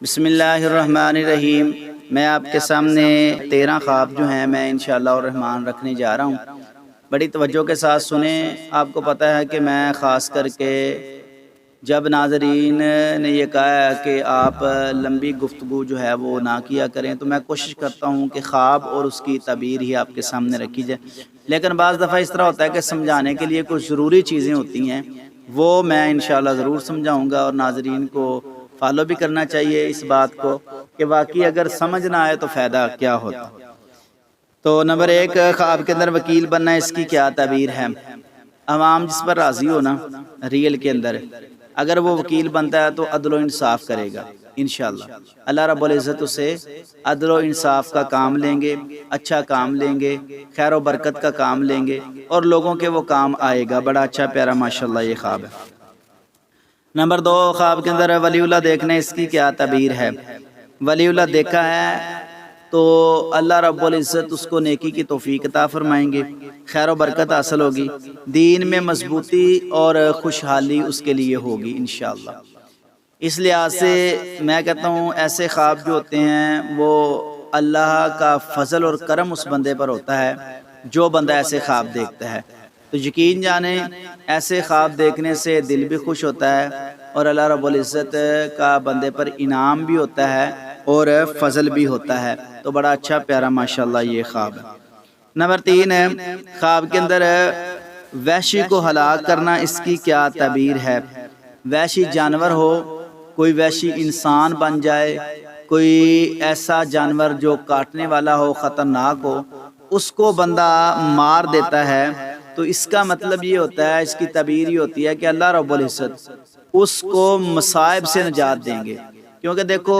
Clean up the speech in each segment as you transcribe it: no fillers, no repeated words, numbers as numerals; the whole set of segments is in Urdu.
بسم اللہ الرحمن الرحیم۔ میں آپ کے سامنے 13 خواب جو ہیں میں انشاءاللہ الرحمن رکھنے جا رہا ہوں۔ بڑی توجہ کے ساتھ سنیں۔ آپ کو پتہ ہے کہ میں خاص کر کے جب ناظرین نے یہ کہا ہے کہ آپ لمبی گفتگو جو ہے وہ نہ کیا کریں، تو میں کوشش کرتا ہوں کہ خواب اور اس کی تعبیر ہی آپ کے سامنے رکھی جائے، لیکن بعض دفعہ اس طرح ہوتا ہے کہ سمجھانے کے لیے کچھ ضروری چیزیں ہوتی ہیں، وہ میں انشاءاللہ ضرور سمجھاؤں گا، اور ناظرین کو فالو بھی کرنا چاہیے اس بات کو کہ واقعی اگر سمجھ نہ آئے تو فائدہ کیا ہوتا۔ تو نمبر 1، خواب کے اندر وکیل بننا، اس کی کیا تعبیر ہے؟ عوام جس پر راضی ہو نا ریل کے اندر، اگر وہ وکیل بنتا ہے تو عدل و انصاف کرے گا انشاءاللہ۔ اللہ رب العزت اسے عدل و انصاف کا کام لیں گے، اچھا کام لیں گے، خیر و برکت کا کام لیں گے، اور لوگوں کے وہ کام آئے گا۔ بڑا اچھا پیارا ماشاءاللہ یہ خواب ہے۔ نمبر 2، خواب کے اندر ولی اللہ دیکھنا، اس کی کیا تعبیر ہے؟ ولی اللہ دیکھا ہے تو اللہ رب العزت اس کو نیکی کی توفیق عطا فرمائیں گے، خیر و برکت حاصل ہوگی، دین میں مضبوطی اور خوشحالی اس کے لیے ہوگی انشاءاللہ۔ اس لحاظ سے میں کہتا ہوں ایسے خواب جو ہوتے ہیں وہ اللہ کا فضل اور کرم اس بندے پر ہوتا ہے جو بندہ ایسے خواب دیکھتا ہے۔ تو یقین جانیں ایسے خواب دیکھنے سے دل بھی خوش ہوتا ہے، اور اللہ رب العزت کا بندے پر انعام بھی ہوتا ہے اور فضل بھی ہوتا ہے۔ تو بڑا اچھا پیارا ماشاءاللہ یہ خواب ہے۔ نمبر 3 ہے، خواب کے اندر وحشی کو ہلاک کرنا، اس کی کیا تعبیر ہے؟ وحشی جانور ہو، کوئی وحشی انسان بن جائے، کوئی ایسا جانور جو کاٹنے والا ہو، خطرناک ہو، اس کو بندہ مار دیتا ہے، تو اس کا مطلب یہ ہوتا ہے، اس کی تعبیر یہ ہوتی ہے کہ اللہ رب العزت اس کو مصائب سے نجات دیں گے۔ کیونکہ دیکھو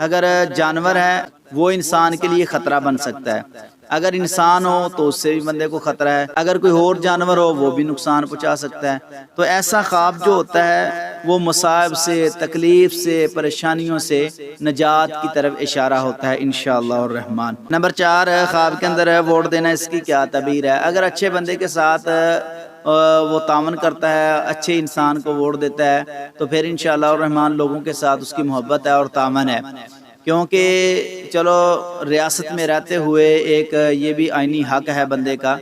اگر جانور ہے وہ انسان کے لیے خطرہ بن سکتا ہے، اگر انسان ہو تو اس سے بھی بندے کو خطرہ ہے، اگر کوئی اور جانور ہو وہ بھی نقصان پہنچا سکتا ہے۔ تو ایسا خواب جو ہوتا ہے وہ مصائب سے، تکلیف سے، پریشانیوں سے نجات کی طرف اشارہ ہوتا ہے انشاءاللہ الرحمن۔ نمبر 4، خواب کے اندر ووٹ دینا، اس کی کیا تعبیر ہے؟ اگر اچھے بندے کے ساتھ وہ تعاون کرتا ہے، اچھے انسان کو ووٹ دیتا ہے، تو پھر انشاءاللہ الرحمن لوگوں کے ساتھ اس کی محبت ہے اور تعاون ہے۔ کیونکہ چلو ریاست میں رہتے ہوئے ایک یہ بھی آئینی حق ہے بندے کا،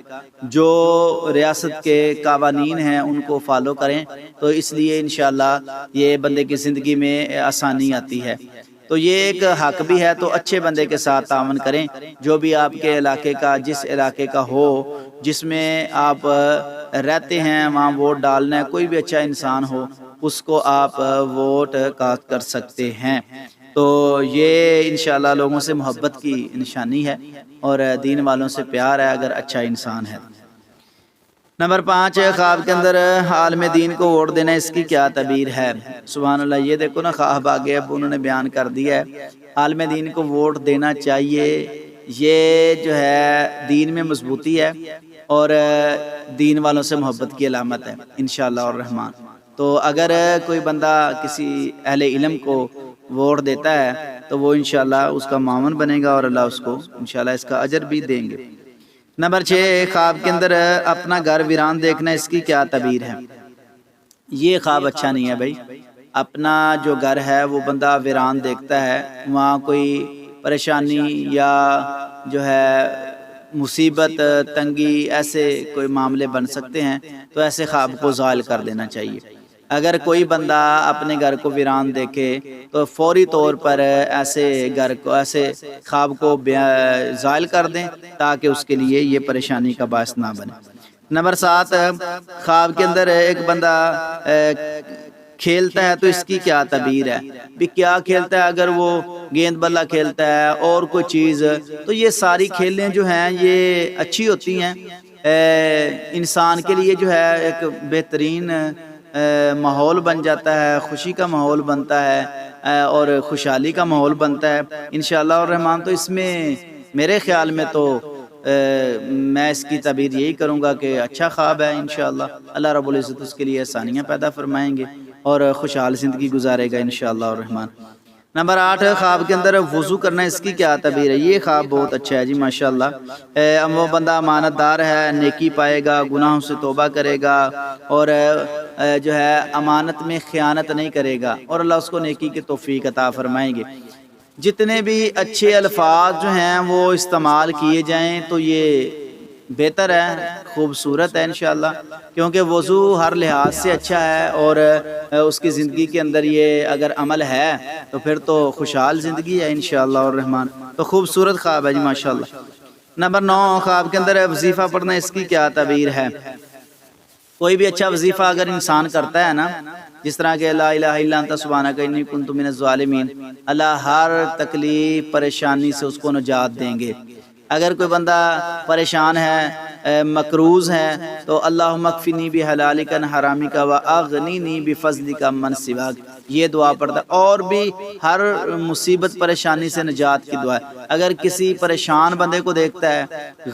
جو ریاست کے قوانین ہیں ان کو فالو کریں، تو اس لیے انشاءاللہ یہ بندے کی زندگی میں آسانی آتی ہے۔ تو یہ ایک حق بھی ہے، تو اچھے بندے کے ساتھ تعاون کریں، جو بھی آپ کے علاقے کا، جس علاقے کا ہو، جس میں آپ رہتے ہیں وہاں ووٹ ڈالنا ہے، کوئی بھی اچھا انسان ہو اس کو آپ ووٹ کر سکتے ہیں۔ تو یہ انشاءاللہ لوگوں سے محبت کی نشانی ہے اور دین والوں سے پیار ہے اگر اچھا انسان ہے۔ نمبر 5، خواب کے اندر عالم دین کو ووٹ دینا، اس کی کیا تعبیر ہے؟ سبحان اللہ، یہ دیکھو نا خواب آگے اب انہوں نے بیان کر دیا ہے، عالم دین کو ووٹ دینا چاہیے۔ یہ جو ہے دین میں مضبوطی ہے اور دین والوں سے محبت کی علامت ہے انشاءاللہ الرحمن۔ تو اگر کوئی بندہ کسی اہل علم کو ووٹ دیتا ہے تو وہ انشاءاللہ اس کا معاون بنے گا اور اللہ اس کو انشاءاللہ اس کا اجر بھی دیں گے۔ نمبر 6، خواب کے اندر اپنا گھر ویران دیکھنا، اس کی کیا تعبیر ہے؟ یہ خواب اچھا نہیں ہے بھائی۔ اپنا جو گھر ہے وہ بندہ ویران دیکھتا ہے، وہاں کوئی پریشانی یا جو ہے مصیبت، تنگی، ایسے کوئی معاملے بن سکتے ہیں، تو ایسے خواب کو زائل کر دینا چاہیے۔ اگر کوئی بندہ اپنے گھر کو ویران دیکھے تو فوری طور پر ایسے گھر کو، ایسے خواب کو زائل کر دیں تاکہ اس کے لیے یہ پریشانی کا باعث نہ بنے۔ نمبر 7، خواب کے اندر ایک بندہ کھیلتا ہے تو اس کی کیا تعبیر ہے؟ بھی کیا کھیلتا ہے؟ اگر وہ گیند بلا کھیلتا ہے اور کوئی چیز، تو یہ ساری کھیلیں جو ہیں یہ اچھی ہوتی ہیں، انسان کے لیے جو ہے ایک بہترین ماحول بن جاتا ہے، خوشی کا ماحول بنتا ہے اور خوشحالی کا ماحول بنتا ہے انشاءاللہ الرحمن۔ تو اس میں میرے خیال میں تو میں اس کی تعبیر یہی کروں گا کہ اچھا خواب ہے انشاءاللہ، اللہ رب العزت اس کے لیے آسانیاں پیدا فرمائیں گے اور خوشحال زندگی گزارے گا انشاءاللہ الرحمن۔ نمبر 8 خواب کے اندر وضو کرنا، اس کی کیا تعبیر ہے؟ یہ خواب بہت اچھا ہے جی ماشاءاللہ۔ وہ بندہ امانت دار ہے، نیکی پائے گا، گناہوں سے توبہ کرے گا اور جو ہے امانت میں خیانت نہیں کرے گا، اور اللہ اس کو نیکی کی توفیق عطا فرمائیں گے۔ جتنے بھی اچھے الفاظ جو ہیں وہ استعمال کیے جائیں تو یہ بہتر ہے، خوبصورت ہے انشاءاللہ، کیونکہ وضو ہر لحاظ سے اچھا ہے، اور اس کی زندگی کے اندر یہ اگر عمل ہے تو پھر تو خوشحال زندگی ہے انشاءاللہ الرحمن۔ تو خوبصورت خواب ہے جی ماشاءاللہ۔ نمبر 9 خواب کے اندر وظیفہ پڑھنا، اس کی کیا تعبیر ہے؟ کوئی بھی اچھا وظیفہ اگر انسان کرتا ہے نا، جس طرح کہ لا الہ الا انت سبحانک انی کنت من الظالمین، اللہ ہر تکلیف پریشانی سے اس کو نجات دیں گے۔ اگر کوئی بندہ پریشان ہے، مقروض ہے، تو اللہم اکفنی بحلالک عن حرامک واغنینی بفضلک عمن سواک، یہ دعا پڑھتا ہے۔ اور بھی ہر مصیبت پریشانی سے نجات کی دعا ہے۔ اگر کسی پریشان بندے کو دیکھتا ہے،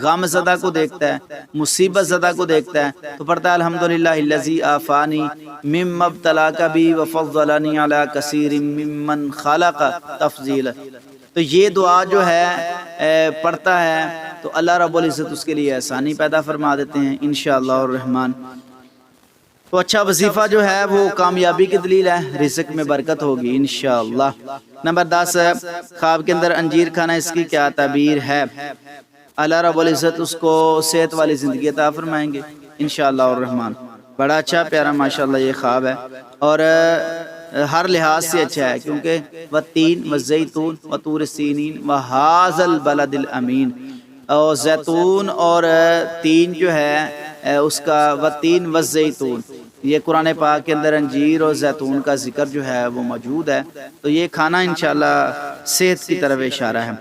غم زدہ کو دیکھتا ہے، مصیبت زدہ کو دیکھتا ہے، تو پڑھتا ہے الحمدللہ الذی عافانی مما ابتلاک بی وفضلنی علی کثیر ممن خلق تفضیلا۔ تو یہ دعا جو ہے پڑھتا ہے تو اللہ رب العزت اس کے لیے آسانی پیدا فرما دیتے ہیں انشاءاللہ الرحمن۔ تو اچھا وظیفہ جو ہے وہ کامیابی کی دلیل ہے، رزق میں برکت ہوگی انشاءاللہ۔ نمبر 10 خواب کے اندر انجیر کھانا، اس کی کیا تعبیر ہے؟ اللہ رب العزت اس کو صحت والی زندگی عطا فرمائیں گے انشاءاللہ الرحمن۔ بڑا اچھا پیارا ماشاءاللہ یہ خواب ہے، اور ہر لحاظ سے اچھا ہے، کیونکہ والتین والزیتون وطور سینین وہذا البلد الامین، اور زیتون اور تین جو ہے اس کا والتین والزیتون، یہ قرآن پاک کے اندر انجیر اور زیتون کا ذکر جو ہے وہ موجود ہے، تو یہ کھانا انشاءاللہ صحت کی طرف اشارہ ہے۔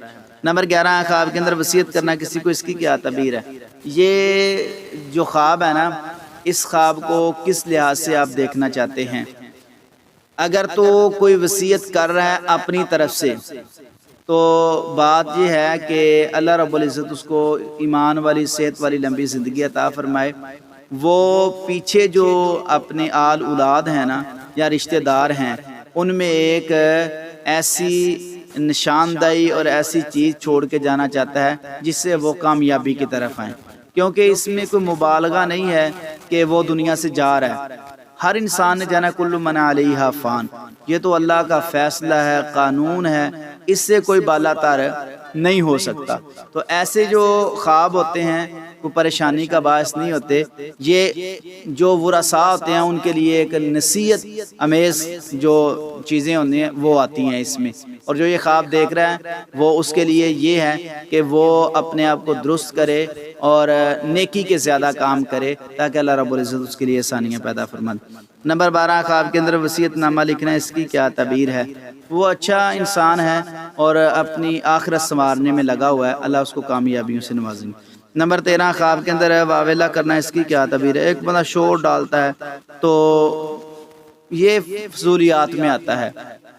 نمبر 11 خواب کے اندر وصیت کرنا کسی کو، اس کی کیا تعبیر ہے؟ یہ جو خواب ہے نا، اس خواب کو کس لحاظ سے آپ دیکھنا چاہتے ہیں؟ اگر تو کوئی وصیت کر رہا ہے اپنی طرف سے، تو بات یہ ہے کہ اللہ رب العزت اس کو ایمان والی صحت والی لمبی زندگی عطا فرمائے۔ وہ پیچھے جو اپنے آل اولاد ہیں نا یا رشتہ دار ہیں، ان میں ایک ایسی نشاندہی اور ایسی چیز چھوڑ کے جانا چاہتا ہے جس سے وہ کامیابی کی طرف آئیں، کیونکہ اس میں کوئی مبالغہ نہیں ہے کہ وہ دنیا سے جا رہا ہے۔ ہر انسان نے جانا، کل من علیہا فان، یہ تو اللہ کا فیصلہ ہے، قانون ہے، اس سے کوئی بالا تر نہیں ہو سکتا۔ تو ایسے جو خواب ہوتے ہیں کوئی پریشانی کا باعث نہیں ہوتے، یہ جو ورثاء ہوتے ہیں ان کے لیے ایک نصیحت امیز جو چیزیں ہوتی ہیں وہ آتی ہیں اس میں، اور جو یہ خواب دیکھ رہا ہے وہ اس کے لیے یہ ہے کہ وہ اپنے آپ کو درست کرے اور نیکی کے زیادہ کام کرے، تاکہ اللہ رب العزت اس کے لیے آسانیاں پیدا فرمائے۔ نمبر 12 خواب کے اندر وصیت نامہ لکھنا، اس کی کیا تعبیر ہے؟ وہ اچھا انسان ہے اور اپنی آخرت سنوارنے میں لگا ہوا ہے، اللہ اس کو کامیابیوں سے نوازیں گے۔ نمبر 13 خواب کے اندر واویلا کرنا، اس کی کیا تعبیر ہے؟ ایک بندہ شور ڈالتا ہے تو یہ فضولیات میں آتا ہے،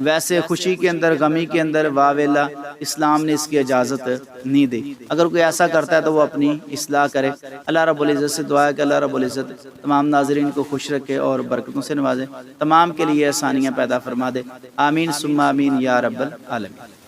ویسے خوشی کے اندر غمی کے اندر واویلا اسلام نے اس کی اجازت نہیں دی۔ اگر کوئی ایسا کرتا ہے تو وہ اپنی اصلاح کرے۔ اللہ رب العزت سے دعا ہے کہ اللہ رب العزت تمام ناظرین کو خوش رکھے اور برکتوں سے نوازے، تمام کے لیے آسانیاں پیدا فرما دے، آمین ثم آمین یا رب العالمین۔